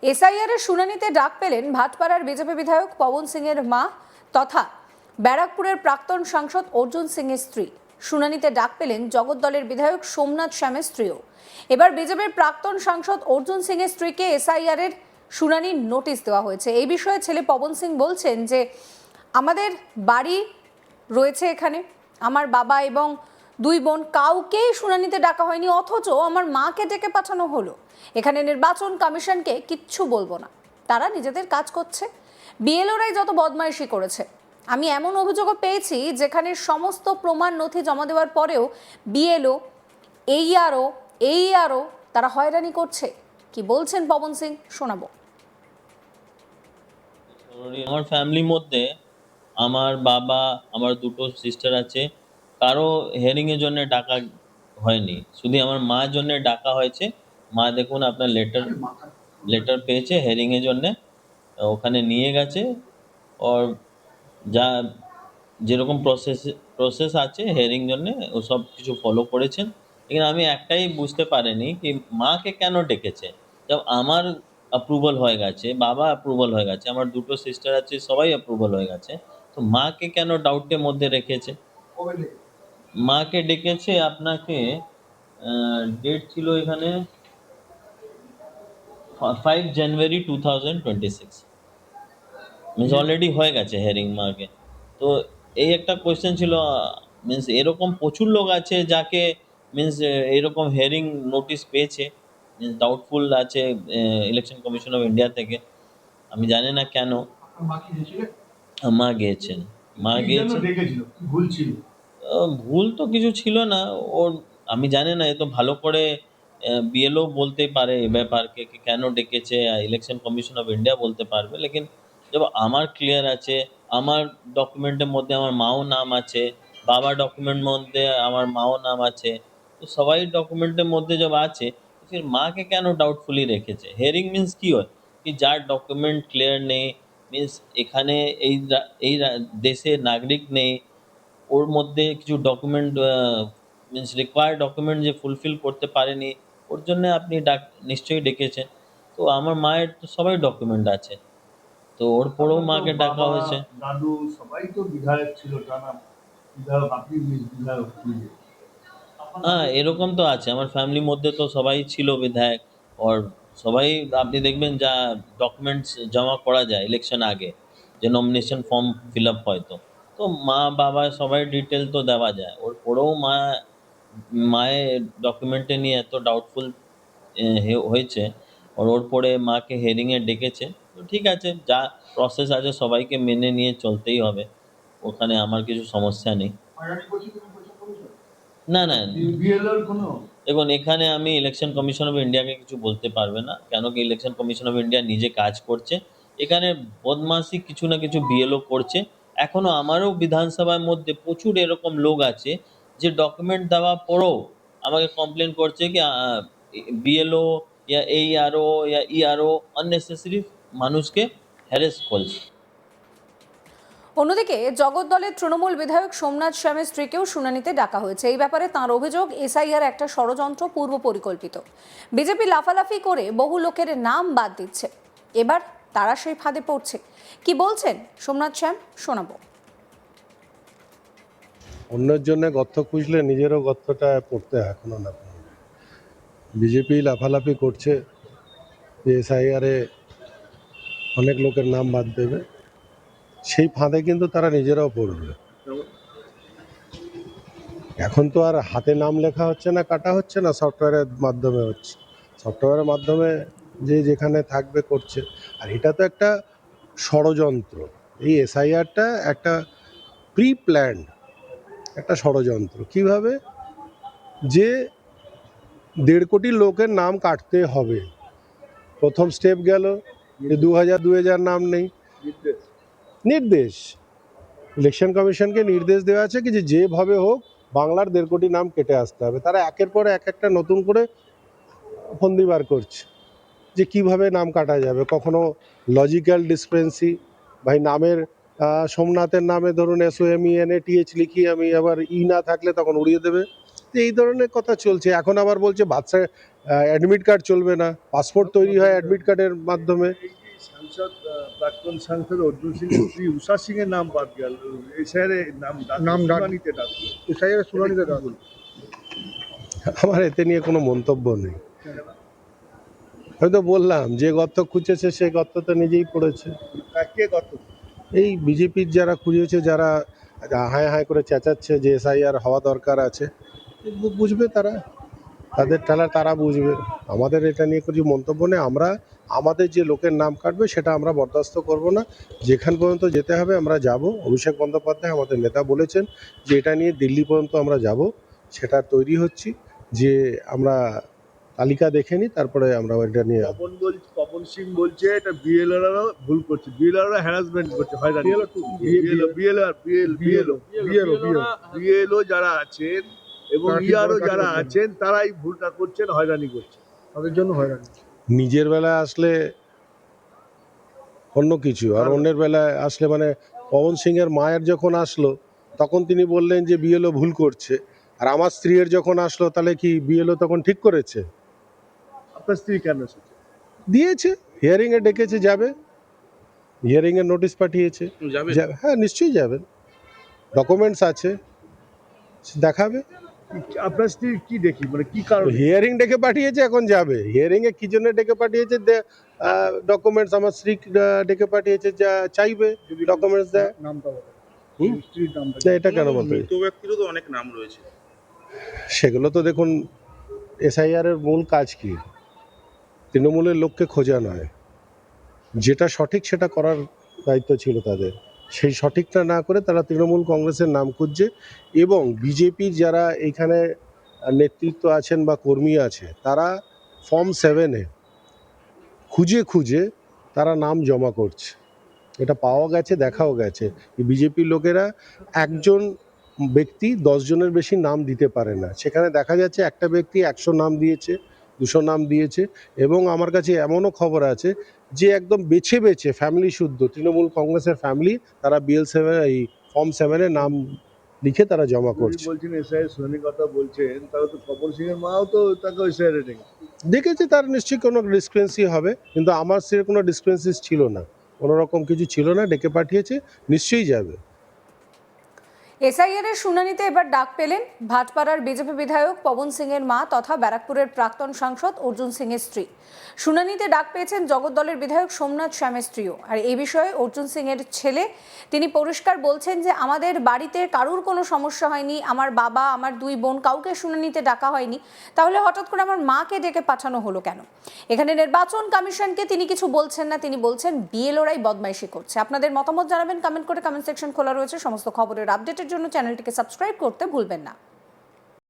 SIR এর শুনানিতে ডাক পেলেন ভাটপাড়ার বিজেপি বিধায়ক পবন সিং এর মা তথা ব্যারাকপুরের প্রাক্তন সাংসদ অর্জুন সিং এর স্ত্রী। শুনানিতে ডাক পেলেন জগদ্দলের বিধায়ক সোমনাথ শ্যামের স্ত্রীও। এবার বিজেপির প্রাক্তন সাংসদ অর্জুন সিং এর স্ত্রীকে এসআইআর এর শুনানির নোটিশ দেওয়া হয়েছে। এই বিষয়ে ছেলে পবন সিং বলছেন যে আমাদের বাড়ি রয়েছে এখানে, আমার বাবা এবং দুই বোন কাউকেই শুনানিতে ডাকা হয়নি, অথচ আমার মাকে ডেকে পাঠানো হলো। এখানে নির্বাচন কমিশনকে কিচ্ছু বলবো না, তারা নিজেদের কাজ করছে। বিএলওরাই যত বদমাইশি করেছে। আমি এমন অভিযোগও পেয়েছি যেখানে সমস্ত প্রমাণ নথি জমা দেওয়ার পরেও বিএলও এইআরও তারা হয়রানি করছে। কি বলছেন পবন সিং, শোনাবো। আমার ফ্যামিলির মধ্যে আমার বাবা, আমার দুটো সিস্টার আছে, কারো হিয়ারিং এর জন্য ডাকা হয়নি, শুধু আমার মার জন্য ডাকা হয়েছে। মা দেখুন আপনার লেটার পেয়েছে হিয়ারিং এর জন্য, ওখানে নিয়ে গেছে। আর যা যেরকম প্রসেস আছে হিয়ারিং জন্য ও সব কিছু ফলো করেছেন। এখানে আমি একটাই বুঝতে পারিনি কি মাকে কেন ডেকেছে। যখন আমার অ্যাপ্রুভাল হয়ে গেছে, বাবা অ্যাপ্রুভাল হয়ে গেছে, আমার দুটো সিস্টার আছে, সবাই অ্যাপ্রুভাল হয়ে গেছে, তো মাকে কেন ডাউটের মধ্যে রেখেছে। মাকে ডেকেছে আপনাকে, ডেট ছিল এখানে 5 জানুয়ারি 2026, মিনস অলরেডি হয়ে গেছে হিয়ারিং মাকে। তো এই একটা কোয়েশ্চেন ছিল, মিনস এরকম প্রচুর লোক আছে যাকে মিনস এরকম হিয়ারিং নোটিশ পেয়েছে, মিনস ডাউটফুল আছে ইলেকশন কমিশন অফ ইন্ডিয়া থেকে। আমি জানি না কেন। মা গিয়েছেন, ভুল তো কিছু ছিল না ওর। আমি জানি না, এ তো ভালো করে বিএলও বলতে পারে এ ব্যাপারকে কি কেন ডেকেছে, ইলেকশন কমিশন অফ ইন্ডিয়া বলতে পারবে। লেকিন जब আমার ক্লিয়ার আছে, আমার ডকুমেন্টের মধ্যে আমার মাও নাম আছে, বাবা ডকুমেন্ট মধ্যে আমার মাও নাম আছে, তো সবাই ডকুমেন্টের মধ্যে जब আছে, তো ফির মাকে কেন ডাউটফুলি রেখেছে। হিয়ারিং মিন্স কি হয় কি যার ডকুমেন্ট ক্লিয়ার নেই, মিন্স এখানে এই দেশের নাগরিক নেই, ওর মধ্যে কিছু ডকুমেন্ট মিন্স রিকোয়ার্ড ডকুমেন্ট যে ফুলফিল করতে পারেনি, ওর জন্য আপনি নিশ্চয়ই ডেকেছেন। তো আমার মায়ের তো সবাই ডকুমেন্ট আছে, তো ওর পরেও মাকে ডাকা হয়েছে। দাদু সবাই তো বিধায়ক ছিল, টানা বিধায়ক, আপনি বিধায়ক। হ্যাঁ, এরকম তো আছে, আমার ফ্যামিলির মধ্যে তো সবাই ছিল বিধায়ক। আর সবাই আপনি দেখবেন যা ডকুমেন্টস জমা করা যায় ইলেকশন আগে, যে নমিনেশন ফর্ম ফিল আপ হয়, তো মা বাবা সবাই ডিটেল তো দেওয়া যায়। ওর পরেও মায়ের ডকুমেন্টে নিয়ে এত ডাউটফুল হয়েছে, আর ওর পরে মাকে হিয়ারিংয়ে ডেকেছে। তো ঠিক আছে, যা প্রসেস আছে সবাইকে মেনে নিয়ে চলতেই হবে, ওখানে আমার কিছু সমস্যা নেই। না না, দেখুন এখানে আমি ইলেকশন কমিশন অফ ইন্ডিয়াকে কিছু বলতে পারবে না, কেন কি ইলেকশন কমিশন অফ ইন্ডিয়া নিজে কাজ করছে। এখানে বদমাশি কিছু না কিছু বিএলও করছে। এখনো আমারও বিধানসভার মধ্যে প্রচুর এরকম লোক আছে যে ডকুমেন্ট দেওয়া পরেও আমাকে কমপ্লেন করছে কি বিএলও या এইআরও या ইআরও আননেসেসারি মানুষকে হ্যারেস করছে। অন্যদিকে জগদ্দলের তৃণমূল বিধায়ক সোমনাথ শ্যামের স্ত্রীকেও শুনানিতে ডাকা হয়েছে। এই ব্যাপারে তাঁর অভিযোগ, এসআইআর একটা ষড়যন্ত্র, পূর্ব পরিকল্পিত। বিজেপি লাফালাফি করে বহু লোকের নাম বাদ দিচ্ছে, এবার তারা সেই ফাঁদে পড়ছে। কি বলছেন সোমনাথ শ্যাম, শোনাবো। অন্যের জন্য গর্ত খুঁজলে নিজেরও গর্তটা পড়তে এখনো না। বিজেপি লাফালাফি করছে যে এসআইআরে অনেক লোকের নাম বাদ দেবে, সেই ফাঁদে কিন্তু তারা নিজেরাও পড়বে। এখন তো আর হাতে নাম লেখা হচ্ছে না, কাটা হচ্ছে না, সফটওয়্যারের মাধ্যমে হচ্ছে। সফটওয়্যারের মাধ্যমে যে যেখানে থাকবে করছে। আর এটা তো একটা ষড়যন্ত্র, এই এসআইআরটা একটা প্রি প্ল্যান্ড একটা ষড়যন্ত্র। কিভাবে যে 1.5 কোটি লোকের নাম কাটতে হবে। প্রথম স্টেপ গেল যে 2000 নাম নেই, নির্দেশ ইলেকশন কমিশনকে নির্দেশ দেওয়া আছে কি যেভাবে হোক বাংলার 1.5 কোটি নাম কেটে আসতে হবে। তারা একের পর এক একটা নতুন করে ফন্দি বার করছে যে কিভাবে নাম কাটা যাবে। কখনো লজিক্যাল ডিসক্রিপেন্সি, ভাই নামের সোমনাথের নামে ধরুন SOMENATH লিখি আমি, আবার ই না থাকলে তখন উড়িয়ে দেবে। তো এই ধরনের কথা চলছে। এখন আবার বলছে বাচ্চা অ্যাডমিট কার্ড চলবে না, পাসপোর্ট তৈরি হয় অ্যাডমিট কার্ডের মাধ্যমে। এই যে সাংসদ প্রাক্তন সাংসদ অর্জুন সিং এর স্ত্রী উষা সিং এর নাম বাদ গেল, এসআইআর নাম শুনানিতে ডাকলো, এসআইআর শুনানিতে ডাকলো। আমার এতে নিয়ে কোনো মন্তব্য নেই। হয়তো বললাম যে গর্ত খুঁজেছে সে গর্ততে নিজেই পড়েছে। কে কত এই বিজেপির যারা খুঁজেছে, যারা হায় হায় করে চেঁচাচ্ছে যে এসআইআর হওয়া দরকার আছে, বুঝবে তারা, তাদের ঠেলা তারা বুঝবে। আমাদের এটা নিয়ে কিছু মন্তব্য নেই। আমরা আমাদের যে লোকের নাম কাটবে সেটা আমরা বরদাস্ত করব না। যেখান পর্যন্ত যেতে হবে আমরা যাব। অভিষেক বন্দ্যোপাধ্যায় আমাদের নেতা বলেছেন যে এটা নিয়ে দিল্লি পর্যন্ত আমরা যাব, সেটা তৈরি হচ্ছি, যে আমরা তালিকা দেখে নিই, তারপরে আমরা এটা নিয়ে। পবন সিং বলছে এটা বিএলওরা ভুল করছে, বিএলওরা হ্যারাসমেন্ট করছে, হয়রানি। বিএলও যারা আছেন এবং ইআরও যারা আছেন তারাই ভুলটা করছেন, হয়রানি করছে, তাদের জন্য হয়রানি। নিজের বেলায় আসলে অন্য কিছু, আর অন্যের বেলায় আসলে মানে পবন সিংয়ের মায়ের যখন আসলো তখন তিনি বললেন যে বিএলও ভুল করছে, আর আমার স্ত্রীর যখন আসলো তাহলে কি বিএলও তখন ঠিক করেছে? আপনার স্ত্রী কেন এসেছে? দিয়েছে, হিয়ারিংয়ে ডেকেছে, যাবে, হিয়ারিংয়ের নোটিশ পাঠিয়েছে। হ্যাঁ নিশ্চয়ই যাবেন, ডকুমেন্টস আছে, দেখাবে। আপনার স্ত্রী কি দেখি, মানে কি কারণ? হিয়ারিং ডেকে পাঠিয়েছে, এখন যাবে। হিয়ারিংয়ে কি জন্য ডেকে পাঠিয়েছে, ডকুমেন্টস আমার স্ত্রী ডেকে পাঠিয়েছে, যা চাইবে ডকুমেন্টস দেয়। নামটা স্ত্রীর নামটা না, এটা কেন বলতে? মৃত ব্যক্তিরও তো অনেক নাম রয়েছে। সেগুলো তো দেখুন, এসআইআর এর মূল কাজ কি? তৃণমূলের লোককে খোঁজা নয়, যেটা সঠিক সেটা করার দায়িত্ব ছিল তাদের। সেই সঠিকটা না করে তারা তৃণমূল কংগ্রেসের নাম খুঁজছে, এবং বিজেপির যারা এইখানে নেতৃত্ব আছেন বা কর্মী আছে, তারা ফর্ম 7-এ খুঁজে খুঁজে তারা নাম জমা করছে। এটা পাওয়া গেছে, দেখাও গেছে। বিজেপির লোকেরা একজন ব্যক্তি 10 জনের বেশি নাম দিতে পারে না। সেখানে দেখা যাচ্ছে একটা ব্যক্তি 100 নাম দিয়েছে, 200 নাম দিয়েছে, এবং আমার কাছে এমনও খবর আছে যে একদম বেছে বেছে ফ্যামিলি শুদ্ধ তৃণমূল কংগ্রেসের ফ্যামিলি, তারা BL7 এই ফর্ম 7-এ নাম লিখে তারা জমা করছে। বলছেন এসআইআর শুনানির কথা বলছেন, তাহলে তো পবন সিং এর মাও তো তাকে এসআইআর ডেকেছে। দেখেছি, তার নিশ্চয়ই কোনো ডিসক্রিপেন্সি হবে, কিন্তু আমার সে কোনো ডিসক্রিপেন্সি ছিল না, কোনো রকম কিছু ছিল না, ডেকে পাঠিয়েছে, নিশ্চয়ই যাবে। এসআইআর এর শুনানিতে এবার ডাক পেলেন ভাটপাড়ার বিজেপি বিধায়ক পবন সিং এর মা তথা ব্যারাকপুরের প্রাক্তন সাংসদ অর্জুন সিং এর স্ত্রী। শুনানিতে ডাক পেয়েছেন জগদ্দলের বিধায়ক সোমনাথ শ্যামের স্ত্রীও। আর এই বিষয়ে অর্জুন সিং এর ছেলে তিনি পরিষ্কার বলছেন যে আমাদের বাড়িতে কারুর কোনো সমস্যা হয়নি, আমার বাবা, আমার 2 বোন কাউকে শুনানিতে ডাকা হয়নি, তাহলে হঠাৎ করে আমার মাকে ডেকে পাঠানো হলো কেন? এখানে নির্বাচন কমিশনকে তিনি কিছু বলছেন না, তিনি বলছেন বিএলওরাই বদমাইশি করছে। আপনাদের মতামত জানাবেন কমেন্ট করে, কমেন্ট সেকশন খোলা রয়েছে। সমস্ত খবরের আপডেটের জন্য চ্যানেলটিকে সাবস্ক্রাইব করতে ভুলবেন না।